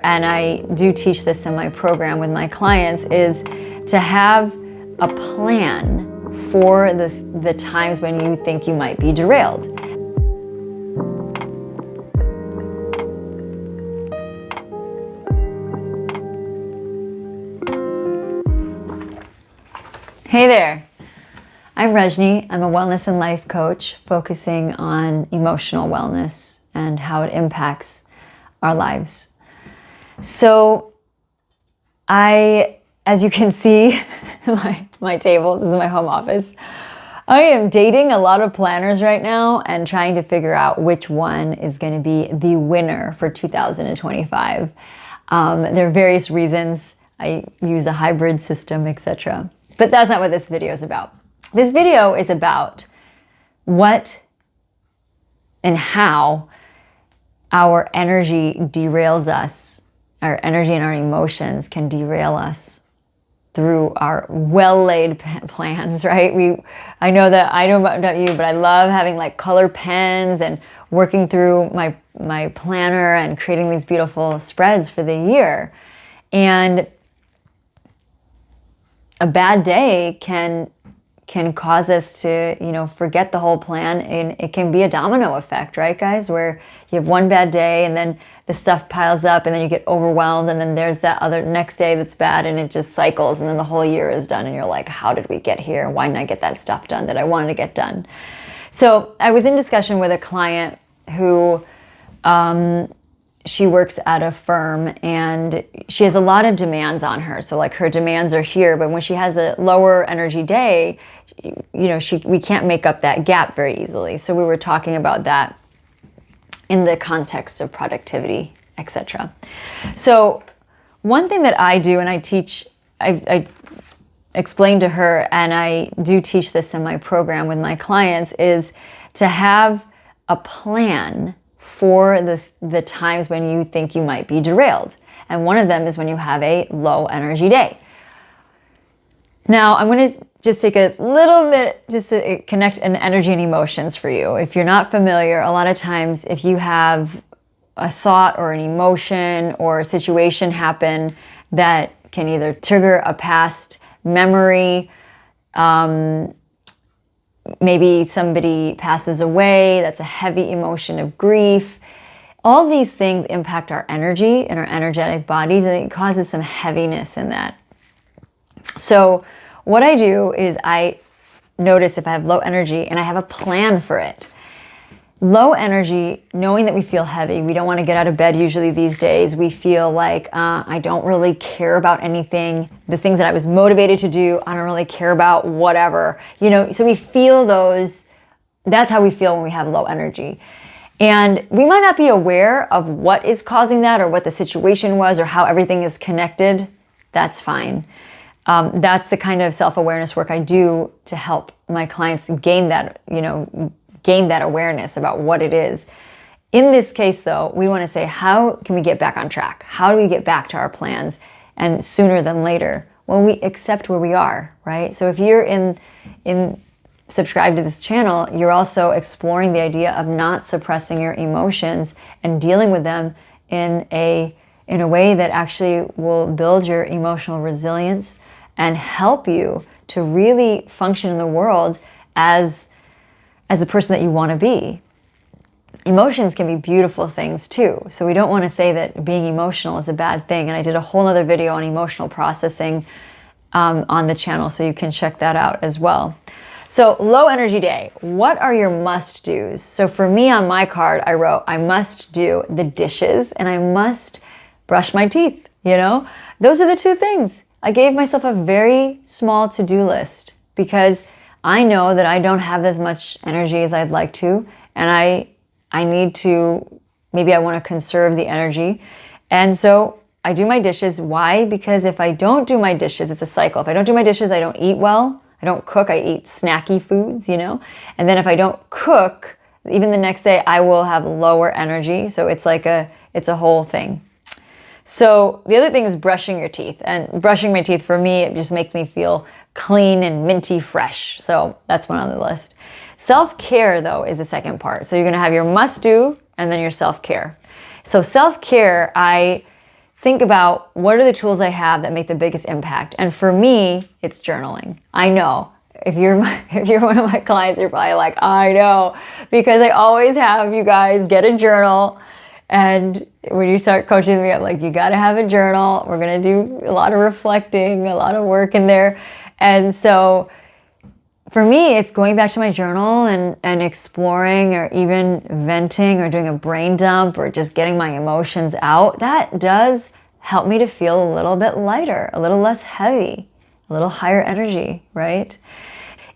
And I do teach this in my program with my clients, is to have a plan for the times when you think you might be derailed. Hey there, I'm Rajni. I'm a wellness and life coach focusing on emotional wellness and how it impacts our lives. So as you can see, my table, this is my home office. I am dating a lot of planners right now and trying to figure out which one is going to be the winner for 2025. There are various reasons. I use a hybrid system, etc. But that's not what this video is about. This video is about what and how our energy derails us. Our energy and our emotions can derail us through our well-laid plans, right? I know that, I don't know about you, but I love having like color pens and working through my planner and creating these beautiful spreads for the year. And a bad day can cause us to, forget the whole plan, and it can be a domino effect, right, guys? Where you have one bad day and then the stuff piles up and then you get overwhelmed, and then there's that other next day that's bad, and it just cycles, and then the whole year is done and you're like, how did we get here? Why didn't I get that stuff done that I wanted to get done? So I was in discussion with a client who she works at a firm and she has a lot of demands on her. So like her demands are here, but when she has a lower energy day, we can't make up that gap very easily. So we were talking about that in the context of productivity, etc. So one thing that I do, and I teach, I explained to her, and I do teach this in my program with my clients, is to have a plan for the times when you think you might be derailed. And one of them is when you have a low energy day. Now, I'm going to just take a little bit just to connect an energy and emotions for you. If you're not familiar, a lot of times if you have a thought or an emotion or a situation happen that can either trigger a past memory, maybe somebody passes away, that's a heavy emotion of grief. All these things impact our energy and our energetic bodies, and it causes some heaviness in that. So what I do is I notice if I have low energy and I have a plan for it. Low energy, knowing that we feel heavy, we don't want to get out of bed usually these days. We feel like I don't really care about anything. The things that I was motivated to do, I don't really care about, whatever. So we feel those. That's how we feel when we have low energy. And we might not be aware of what is causing that or what the situation was or how everything is connected. That's fine. That's the kind of self-awareness work I do to help my clients gain that awareness about what it is. In this case, though, we want to say, how can we get back on track? How do we get back to our plans? And sooner than later, when we accept where we are, right? So if you're subscribe to this channel, you're also exploring the idea of not suppressing your emotions and dealing with them in a way that actually will build your emotional resilience and help you to really function in the world as a person that you want to be. Emotions can be beautiful things too. So we don't want to say that being emotional is a bad thing. And I did a whole other video on emotional processing on the channel, so you can check that out as well. So low energy day, what are your must-dos? So for me on my card, I wrote, I must do the dishes and I must brush my teeth, Those are the two things. I gave myself a very small to-do list because I know that I don't have as much energy as I'd like to, and I need to, maybe I want to conserve the energy. And so I do my dishes. Why? Because if I don't do my dishes, it's a cycle. If I don't do my dishes, I don't eat well. I don't cook, I eat snacky foods, And then if I don't cook, even the next day, I will have lower energy. So it's a whole thing. So the other thing is brushing your teeth. And brushing my teeth, for me, it just makes me feel clean and minty fresh. So that's one on the list. Self-care, though, is the second part. So you're going to have your must-do and then your self-care. So self-care, think about what are the tools I have that make the biggest impact. And for me, it's journaling. I know if you're one of my clients, you're probably like, I know, because I always have you guys get a journal. And when you start coaching me, I'm like, you got to have a journal. We're going to do a lot of reflecting, a lot of work in there. And so for me, it's going back to my journal and exploring, or even venting, or doing a brain dump, or just getting my emotions out. That does help me to feel a little bit lighter, a little less heavy, a little higher energy, right?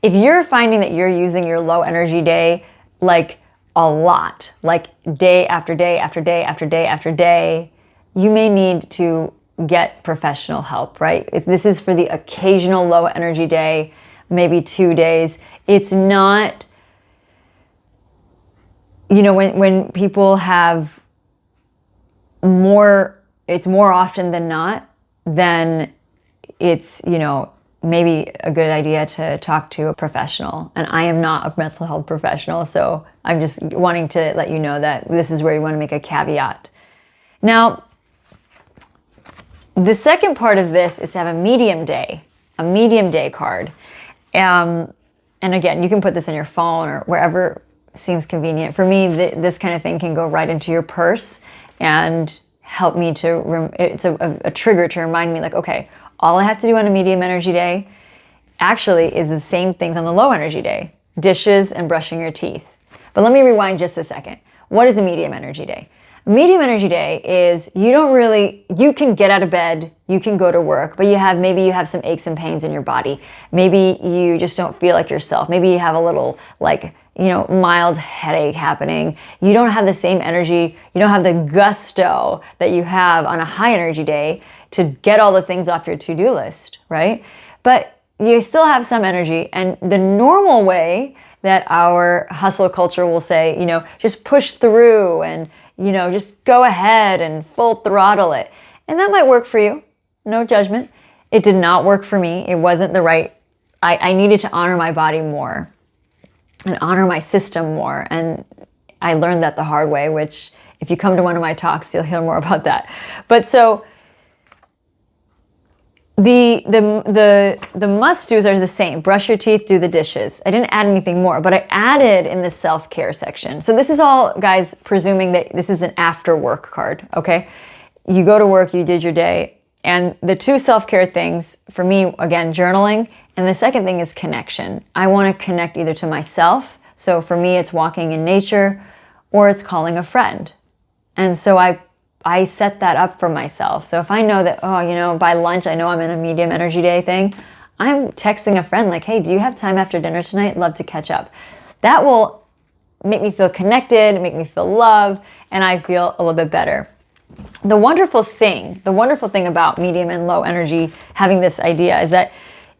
If you're finding that you're using your low energy day like a lot, like day after day after day after day after day, you may need to get professional help, right? If this is for the occasional low energy day, maybe 2 days, it's not, when people have more, it's more often than not, then it's, maybe a good idea to talk to a professional. And I am not a mental health professional, so I'm just wanting to let you know that this is where you want to make a caveat. Now, the second part of this is to have a medium day card. And again, you can put this in your phone or wherever seems convenient. For me, this kind of thing can go right into your purse and help me to, it's a trigger to remind me, like, okay, all I have to do on a medium energy day actually is the same things on the low energy day: dishes and brushing your teeth. But let me rewind just a second. What is a medium energy day? A medium energy day is you can get out of bed, you can go to work, but maybe you have some aches and pains in your body. Maybe you just don't feel like yourself. Maybe you have a little mild headache happening. You don't have the same energy. You don't have the gusto that you have on a high energy day to get all the things off your to-do list, right? But you still have some energy. And the normal way that our hustle culture will say, just push through and, just go ahead and full throttle it. And that might work for you. No judgment. It did not work for me. It wasn't the right, I needed to honor my body more and honor my system more. And I learned that the hard way, which if you come to one of my talks, you'll hear more about that. But so the must-dos are the same. Brush your teeth, do the dishes. I didn't add anything more, but I added in the self-care section. So this is all, guys, presuming that this is an after-work card, okay? You go to work, you did your day, and the two self-care things, for me, again, journaling, and the second thing is connection. I want to connect either to myself, so for me, it's walking in nature, or it's calling a friend. And so I set that up for myself. So if I know that, by lunch, I know I'm in a medium energy day thing, I'm texting a friend like, hey, do you have time after dinner tonight? Love to catch up. That will make me feel connected, make me feel loved, and I feel a little bit better. The wonderful thing about medium and low energy, having this idea, is that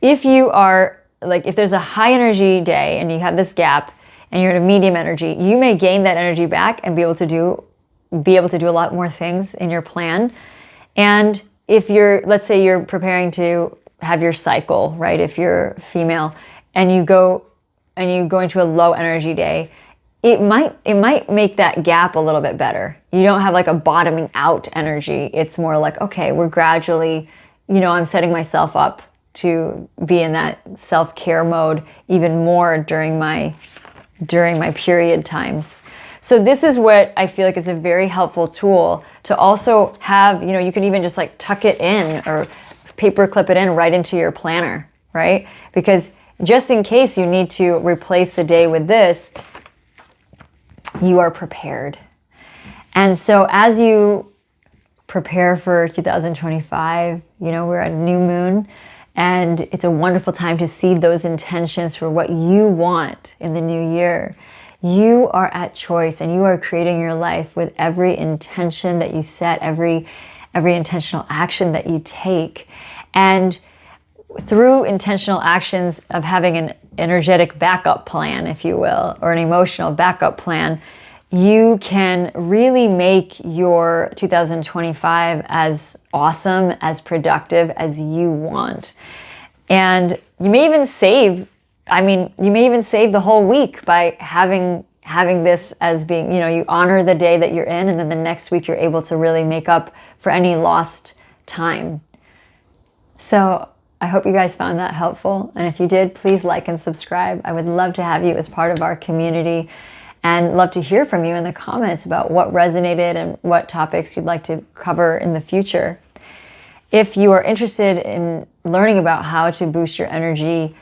if you are, if there's a high energy day and you have this gap and you're in a medium energy, you may gain that energy back and be able to do a lot more things in your plan. And if let's say you're preparing to have your cycle, right? If you're female and you go into a low energy day, it might make that gap a little bit better. You don't have like a bottoming out energy. It's more like, okay, we're gradually, I'm setting myself up to be in that self-care mode even more during my period times. So this is what I feel like is a very helpful tool to also have, you can even just tuck it in or paper clip it in right into your planner, right? Because just in case you need to replace the day with this, you are prepared. And so as you prepare for 2025, we're at a new moon, and it's a wonderful time to seed those intentions for what you want in the new year. You are at choice, and you are creating your life with every intention that you set, every intentional action that you take. And through intentional actions of having an energetic backup plan, if you will, or an emotional backup plan, you can really make your 2025 as awesome, as productive as you want. And you may even save the whole week by having having this as being, you know, you honor the day that you're in, and then the next week you're able to really make up for any lost time. So I hope you guys found that helpful. And if you did, please like and subscribe. I would love to have you as part of our community, and love to hear from you in the comments about what resonated and what topics you'd like to cover in the future. If you are interested in learning about how to boost your energy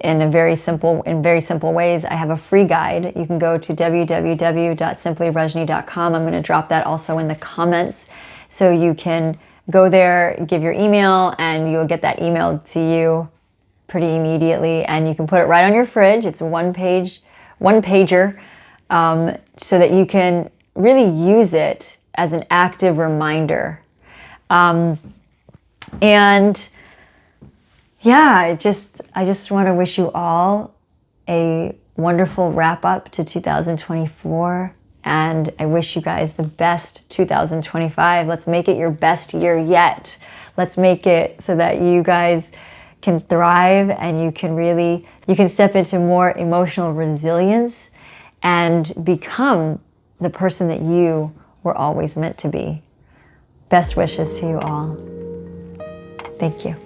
in very simple ways, I have a free guide. You can go to www.simplyrajni.com. I'm going to drop that also in the comments, so you can go there, give your email, and you'll get that emailed to you pretty immediately. And you can put it right on your fridge. It's a one pager, so that you can really use it as an active reminder. And yeah, I just want to wish you all a wonderful wrap up to 2024. And I wish you guys the best 2025. Let's make it your best year yet. Let's make it so that you guys can thrive, and you can step into more emotional resilience and become the person that you were always meant to be. Best wishes to you all. Thank you.